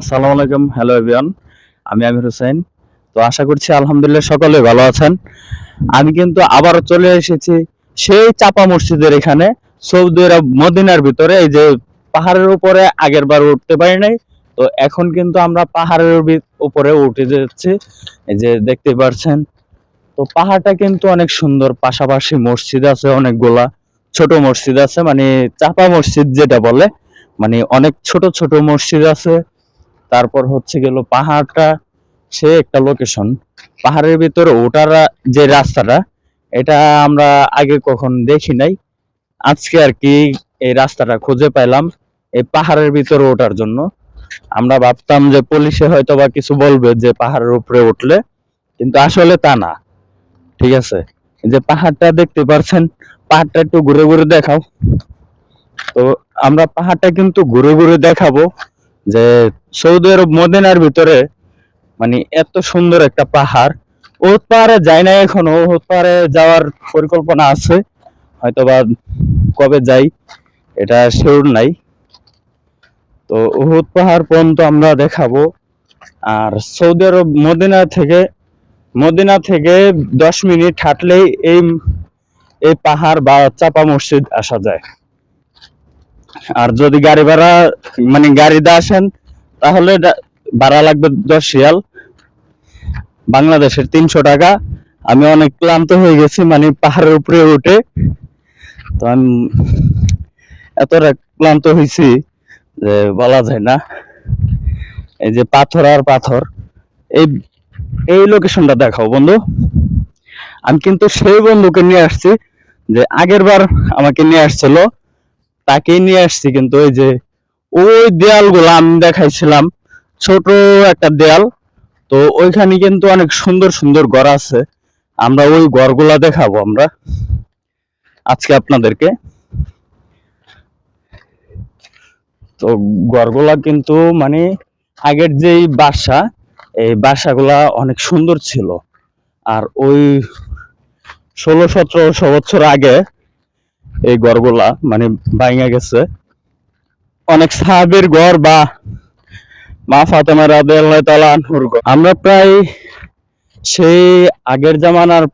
আসসালামু আলাইকুম, hello everyone. আমি আমির হোসেন। তো আশা করছি আলহামদুলিল্লাহ সকলে ভালো আছেন। আমি কিন্তু আবারও চলে এসেছি সেই চাপা মসজিদের এখানে, সৌদি আরব মদিনার ভিতরে। এই যে পাহাড়ের উপরে আগের বার উঠতে পারি নাই, তো এখন কিন্তু আমরা পাহাড়ের উপরে উঠে যাচ্ছি। এই যে দেখতে পাচ্ছেন, তো পাহাড়টা কিন্তু অনেক সুন্দর, পাশাপাশি মসজিদ আছে অনেকগুলা, ছোট মসজিদ আছে, মানে চাপা মসজিদ যেটা বলে, মানে অনেক ছোট ছোট মসজিদ আছে। তারপর হচ্ছে গেল পাহাড়টা, সে একটা লোকেশন। পাহাড়ের ভিতরে ওঠার যে রাস্তাটা, এটা আমরা আগে কখন দেখি নাই। আজকে আর কি এই রাস্তাটা খুঁজে পেলাম এই পাহাড়ের ভিতরে ওঠার জন্য। আমরা ভাবতাম যে পুলিশে হয়তো বা কিছু বলবে যে পাহাড়ের উপরে উঠলে, কিন্তু আসলে তা না। ঠিক আছে, এই যে পাহাড়টা দেখতে পাচ্ছেন, পাহাড়টা একটু ঘুরে ঘুরে দেখাও। তো আমরা পাহাড়টা কিন্তু ঘুরে ঘুরে দেখাবো যে সৌদি আরব মদিনার ভিতরে, মানে এত সুন্দর একটা পাহাড়। ওত পাহাড়ে যাই না এখনো, ওত পাহাড়ে যাওয়ার পরিকল্পনা আছে, হয়তোবা কবে যাই এটা শিওর নাই। তো উহুদ পাহাড় পর্যন্ত আমরা দেখাবো। আর সৌদি আরব মদিনা থেকে 10 মিনিট হাঁটলেই এই এই পাহাড় বা চাপা মসজিদ আসা যায়। আর যদি গাড়ি ভাড়া, মানে গাড়িতে আসেন, তাহলে ভাড়া লাগবে 10 রিয়াল, বাংলাদেশের 300 টাকা। আমি অনেক ক্লান্ত হয়ে গেছি, মানে পাহাড়ের উপরে উঠে। তো আমি এতটা ক্লান্ত হয়েছি যে বলা যায় না। এই যে পাথর আর পাথর, এই এই লোকেশনটা দেখাও বন্ধু। আমি কিন্তু সেই বন্ধুকে নিয়ে আসছি যে আগের বার আমাকে নিয়ে আসছিল, তাকেই নিয়ে আসছি। কিন্তু ওই যে ওই দেয়ালগুলো আমি দেখাইছিলাম, ছোট একটা দেয়াল, তো ওইখানে কিন্তু অনেক সুন্দর সুন্দর ঘর আছে। আমরা ওই ঘরগুলা দেখাবো আমরা আজকে আপনাদেরকে। তো ঘরগুলা কিন্তু মানে আগের যেই বাসা, এই বাসাগুলা অনেক সুন্দর ছিল। আর ওই 1600-1700 বছর আগে এই ঘরগুলা মানে ভাঙা গেছে। অনেক সাহাবীর ঘর বা মা ফাতেমা রাদিয়াল্লাহু তাআলা আনহুর ঘর। আমরা প্রায় সেই আগের জামানার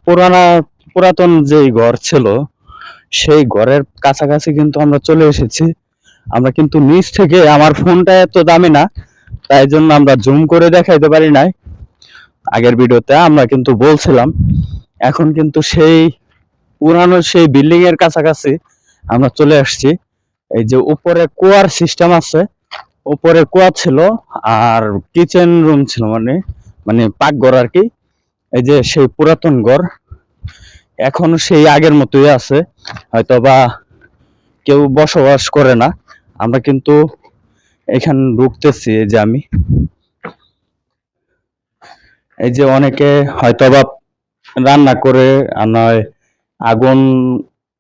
পুরাতন যেই ঘর ছিল, সেই ঘরের কাছাকাছি কিন্তু আমরা চলে এসেছি। আমরা কিন্তু নিচ থেকে, আমার ফোনটা এত দামি না, তাই জন্য আমরা জুম করে দেখাইতে পারি নাই আগের ভিডিওতে। আমরা কিন্তু বলছিলাম, এখন কিন্তু সেই পুরানো সেই বিল্ডিং এর কাছাকাছি আমরা চলে আসছি। এই যে উপরে কুয়ার সিস্টেম আছে, উপরে কুয়া ছিল, আর কিচেন রুম ছিল, মানে মানে পাকঘর আর কি। এই যে সেই পুরাতন ঘর এখনো সেই আগের মতোই আছে, হয়তো বা কেউ বসবাস করে না। আমরা কিন্তু এখানে ঢুকতেছি, এই যে আমি, এই যে অনেকে হয়তোবা রান্না করে, আর নয় আগুন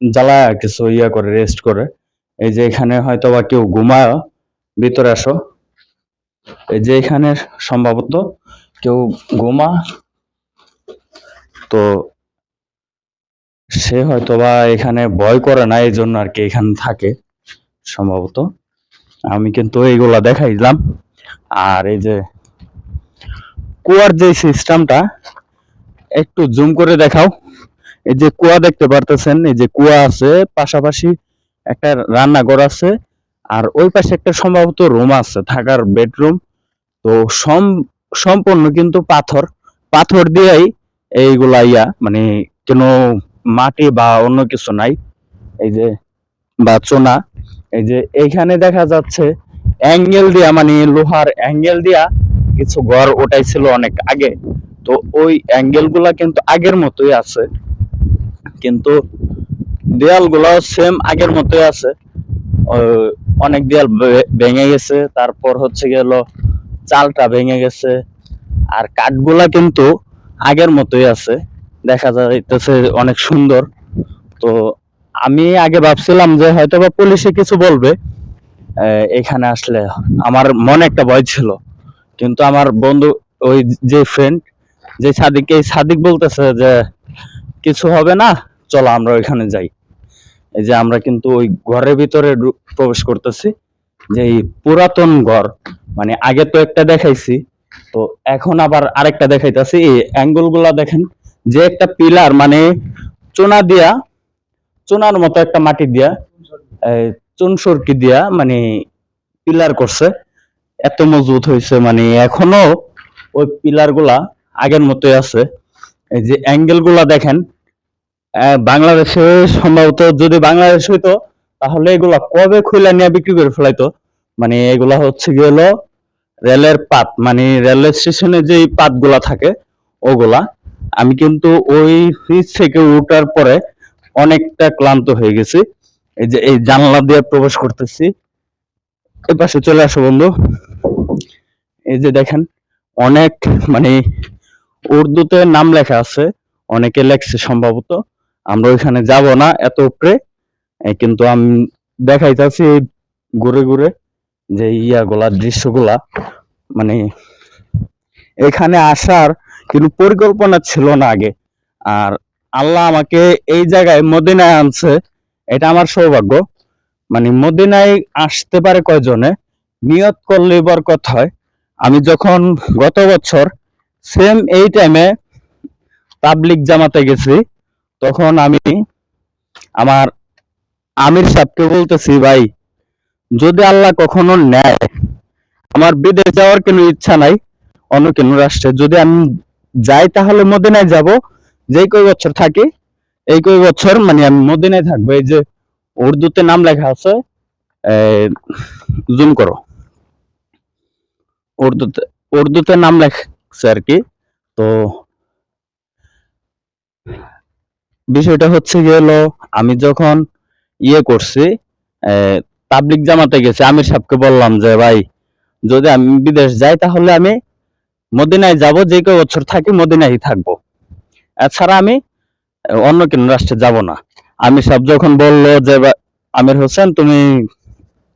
জ্বালায় কিছু ইয়া করে, রেস্ট করে। এই যে এখানে হয়তোবা কেউ ঘুমায়। ভিতরে আসো। এই যে এখানে সম্ভবত কেউ ঘুমা, তো সে হয়তোবা এখানে ভয় করে না, এই জন্য আর কি এখানে থাকে সম্ভবত। আমি কিন্তু এইগুলা দেখাইলাম। আর এই যে কুয়ার যে সিস্টেমটা, একটু জুম করে দেখাও। এই যে কুয়া দেখতে পারতেছেন, এই যে কুয়া আছে, পাশাপাশি একটা রান্নাঘর আছে, আর ওই পাশে একটা সম্ভবত রুম আছে, থাকার বেডরুম। তো সম্পূর্ণ কিন্তু পাথর, পাথর দিয়েই এইগুলা ইয়া, মানে কোনো মাটি বা অন্য কিছু নাই। এই যে বা চোনা। এই যে এইখানে দেখা যাচ্ছে অ্যাঙ্গেল দিয়া, মানে লোহার অ্যাঙ্গেল দিয়া কিছু ঘর ওঠাইছিল অনেক আগে। তো ওই অ্যাঙ্গেল গুলা কিন্তু আগের মতোই আছে, কিন্তু দেয়াল গুলাও সেম আগের মতোই আছে। অনেক দেয়াল ভেঙে গেছে, তারপর হচ্ছে গেল চালটা ভেঙে গেছে। আর কাঠগুলা কিন্তু আগের মতোই আছে, দেখা যাইতেছে অনেক সুন্দর। তো আমি আগে ভাবছিলাম যে হয়তো বা পুলিশে কিছু বলবে এখানে আসলে, আমার মনে একটা ভয় ছিল। কিন্তু আমার বন্ধু, ওই যে ফ্রেন্ড, যে সাদিক, এই সাদিক বলতেছে যে কিছু হবে না, চলো আমরা ওইখানে যাই। এই যে আমরা কিন্তু ওই ঘরের ভিতরে প্রবেশ করতেছি, যে এই পুরাতন ঘর, মানে আগে তো একটা দেখাইছি, তো এখন আবার আরেকটা দেখাইতেছি। এই অ্যাঙ্গেল গুলা দেখেন, যে একটা পিলার মানে চুনা দিয়া, চুনার মতো একটা মাটি দিয়া, চুন সরকি দিয়া মানে পিলার করছে, এত মজবুত হয়েছে। মানে এখনো ওই পিলার গুলা আগের মতোই আছে। এই যে অ্যাঙ্গেল গুলা দেখেন, বাংলাদেশে সম্ভবত যদি বাংলাদেশ হইতো তাহলে এগুলা কবে খুলে নিয়ে বিক্রি করে ফেলাইতো। মানে এগুলা হচ্ছে গেল রেলের পাত, মানে রেল স্টেশনে যে পাত গুলা থাকে ওগুলা। আমি কিন্তু ওই ফ্রিজ থেকে উঠার পরে অনেকটা ক্লান্ত হয়ে গেছি। এই যে এই জানলা দিয়ে প্রবেশ করতেছি, এ পাশে চলে আসো বন্ধু। এই যে দেখেন, অনেক মানে উর্দুতে নাম লেখা আছে, অনেকে লেখছে সম্ভবত। আমরা ওইখানে যাব না এত উপরে, কিন্তু আমি দেখাইতেছি ঘুরে ঘুরে যে ইয়াগুলা, দৃশ্যগুলা। মানে এখানে আসার কিন্তু পরিকল্পনা ছিল না আগে, আর আল্লাহ আমাকে এই জায়গায় মদিনায় আনছে, এটা আমার সৌভাগ্য। মানে মদিনায় আসতে পারে কয়জনে, নিয়ত করলে বরকত হয়। আমি যখন গত বছর সেম এই টাইমে তাবলিগ জামাতে গেছি, তখন আমি আমার আমির সাহেবকে বলতেছি, ভাই যদি আল্লাহ কখনো নেয়, আমার বিদেশ যাওয়ার কোনো ইচ্ছা নাই অন্য কোনো রাষ্ট্রে, যদি আমি যাই তাহলে মদিনায় যাব। যেই কয় বছর থাকি এই কয় বছর মানে আমি মদিনায় থাকবো। এই যে উর্দুতে নাম লেখা আছে, জুম করো, উর্দুতে উর্দুতে নাম লেখছে আর কি। তো বিষয়টা হচ্ছে গেল, আমি যখন করছি, তাবলিগ জামাতে গেছি, আমির সাহেবকে বললাম যে ভাই যদি আমি বিদেশ যাই তাহলে আমি মদিনায় যাব, যে কয় বছর থাকি মদিনায় থাকবো, এছাড়া আমি অন্য কোনো রাষ্ট্রে যাব না। আমির সাহেব যখন বললো যে আমির হোসেন তুমি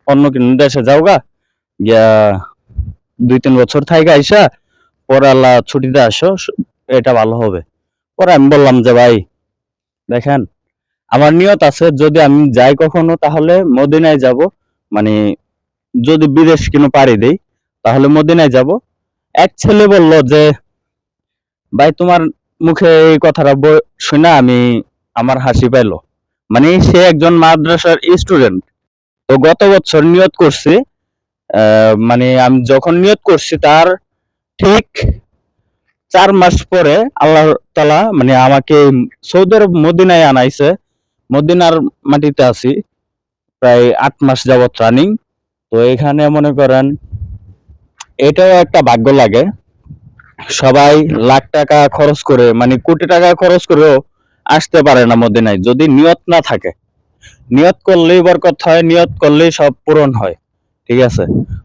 অন্য কোনো দেশে যাও গা, গিয়া 2-3 বছর থাইকা আইসা পরে আল্লাহ ছুটিতে আসো, এটা ভালো হবে। পরে আমি বললাম যে ভাই দেখেন, আমার নিয়ত আছে যদি আমি যাই কখনো তাহলে মদিনায় যাব, মানে যদি বিদেশ কোনো পাড়ি দেই তাহলে মদিনায় যাব। এক ছেলে বলল যে ভাই তোমার মুখে এই কথাটা শুনে আমি আমার হাসি পাইলো। মানে সে একজন মাদ্রাসার স্টুডেন্ট, তো গত বছর নিয়ত করছি, মানে আমি যখন নিয়ত করছি তার ঠিক 4 মাস পরে আল্লাহ তাআলা মানে আমাকে সৌদি আরব মদিনায় আনাইছে। মদিনার মাটিতে আছি প্রায় 8 মাস যাবত রানিং। তো এখানে মনে করেন এটাও একটা ভাগ্য লাগে। সবাই লাখ টাকা খরচ করে মানে কোটি টাকা খরচ করেও আসতে পারে না মদিনায়, যদি নিয়ত না থাকে। নিয়ত করলেই বরকত হয়, নিয়ত করলেই সব পূরণ হয়, ঠিক আছে।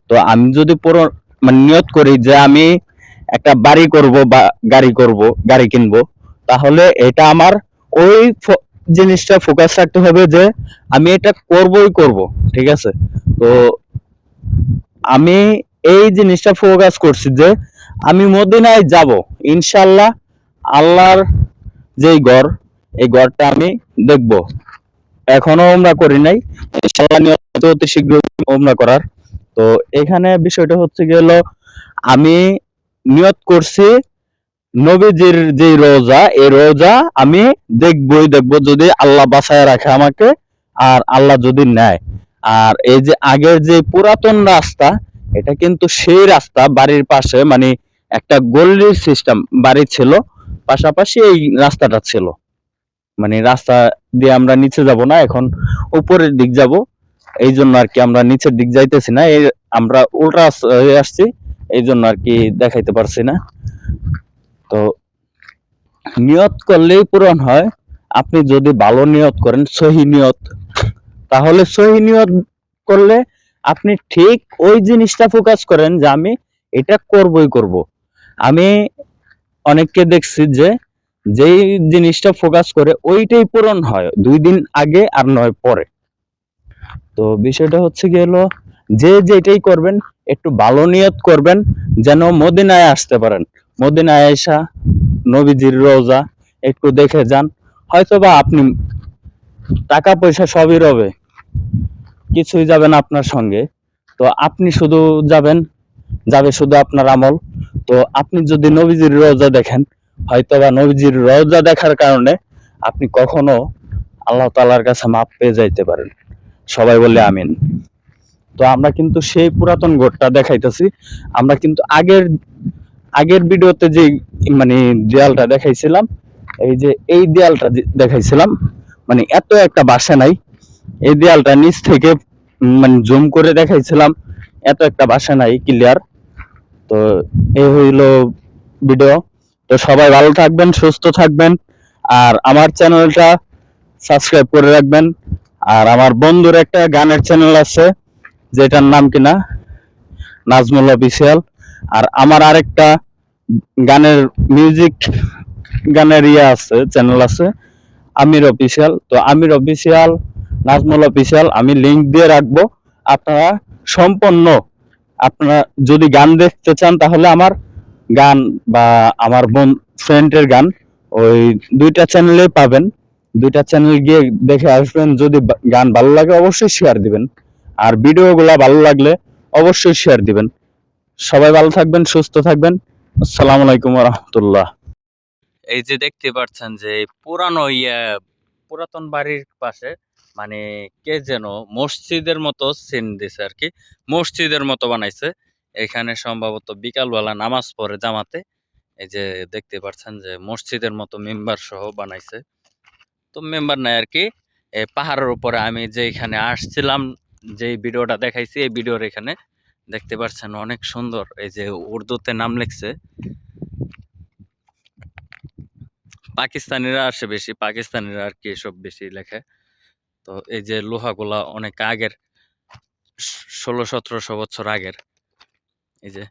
তো আমি যদি পূরণ মানে নিয়ত করি যে আমি একটা বাড়ি করব বা গাড়ি করব, গাড়ি কিনবো, তাহলে এটা আমার ওই জিনিসটা ফোকাস রাখতে হবে যে আমি এটা করবই করব, ঠিক আছে। তো আমি এই জিনিসটা ফোকাস করছি যে আমি মদিনায় যাব ইনশাল্লাহ। আল্লাহর যেই ঘর, এই ঘরটা আমি দেখব। এখনো ওমরা করি নাই, ইনশাআল্লাহ নিয়ত অতি শীঘ্রই ওমরা করার। তো এখানে বিষয়টা হচ্ছে গেল, আমি নিয়ত করছি নবীজির যে রোজা, এই রোজা আমি দেখবই দেখব যদি আল্লাহ বাঁচায় রাখে আমাকে, আর আল্লাহ যদি নেয়। আর এই যে আগের যে পুরাতন রাস্তা, এটা কিন্তু সেই রাস্তা বাড়ির পাশে, মানে একটা গল্লির সিস্টেম বাড়ি ছিল, পাশাপাশি এই রাস্তাটা ছিল। মানে রাস্তা দিয়ে আমরা নিচে যাব না, এখন উপরের দিক যাব। এই জন্য আর কি আমরা নিচের দিক যাইতেছি না, এই আমরা উল্টা হয়ে আসছি, এই জন্য আর কি দেখাইতে পারছি না। তো নিয়ত করলেই পূরণ হয়। আপনি যদি ভালো নিয়ত করেন, সহি নিয়ত, তাহলে সহি নিয়ত করলে আপনি ঠিক ওই জিনিসটা ফোকাস করেন যে আমি এটা করবই করব। আমি অনেককে দেখছি যে যেই জিনিসটা ফোকাস করে ওইটাই পূরণ হয় 2 দিন আগে আর নয় পরে। তো বিষয়টা হচ্ছে গেল, যে যেটাই করবেন একটু ভালো নিয়ত করবেন যেন মদিনায় আসতে পারেন। মদিনায় আয়সা নবীজির রওজা একটু দেখে যান, হয়তোবা আপনি টাকা পয়সা সবই রবে, কিছুই যাবেন আপনার সঙ্গে। তো আপনি শুধু যাবেন, যাবে শুধু আপনার আমল। তো আপনি যদি নবীজির রওজা দেখেন, হয়তোবা নবীজির রওজা দেখার কারণে আপনি কখনো আল্লাহ তাআলার কাছে মাপ পেয়ে যাইতে পারেন। সবাই বলে আমিন। তো আমরা কিন্তু সেই পুরাতন গড়টা দেখাইতেছি। আমরা কিন্তু আগের আগের ভিডিওতে যে মানে দেয়ালটা দেখাইছিলাম, এই যে এই দেয়ালটা দেখাইছিলাম, মানে এত একটা বাসা নাই। এই দেয়ালটা নিচ থেকে মানে জুম করে দেখাইছিলাম, এত একটা বাসা নাই ক্লিয়ার। তো এই হইল ভিডিও। তো সবাই ভালো থাকবেন, সুস্থ থাকবেন, আর আমার চ্যানেলটা সাবস্ক্রাইব করে রাখবেন। আর আমার বন্ধুর একটা গানের চ্যানেল আছে, যেটার নাম কিনা নাজমুল অফিসিয়াল। আর আমার আরেকটা গানের মিউজিক গানের আছে, চ্যানেল আছে, আমির অফিসিয়াল। তো আমির অফিসিয়াল, নাজমুল অফিসিয়াল আমি লিংক দিয়ে রাখবো। আপনারা সম্পূর্ণ, আপনারা যদি গান দেখতে চান তাহলে আমার গান বা আমার ফ্রেন্ডের গান ওই দুইটা চ্যানেলে পাবেন। দুইটা চ্যানেল গিয়ে দেখে আসবেন। যদি গান ভালো লাগে অবশ্যই শেয়ার দিবেন, আর ভিডিওগুলো ভালো লাগলে অবশ্যই শেয়ার দিবেন। সবাই ভালো থাকবেন, সুস্থ থাকবেন। আসসালামু আলাইকুম ওয়া রাহমাতুল্লাহ। এই যে দেখতে পাচ্ছেন যে পুরানো পুরাতন বাড়ির পাশে মানে কে যেন মসজিদের মতো সিন দিছে আর কি, মসজিদের মতো বানাইছে। এখানে সম্ভবত বিকালবেলা নামাজ পড়ে জামাতে। এই যে দেখতে পাচ্ছেন যে মসজিদের মতো মেম্বার সহ বানাইছে। তো মেম্বার নাই আর কি, এই পাহাড়ের উপরে আমি যে এখানে আসছিলাম, যে ভিডিওটা দেখাইছি এই ভিডিওর এখানে দেখতে পাচ্ছেন অনেক সুন্দর। এই যে উর্দুতে নাম লিখছে, পাকিস্তানিরা আসে বেশি, পাকিস্তানিরা আর কি এসব বেশি লেখে। তো এই যে লোহাগুলা অনেক আগের, 1600-1700 বছর আগের। এই যে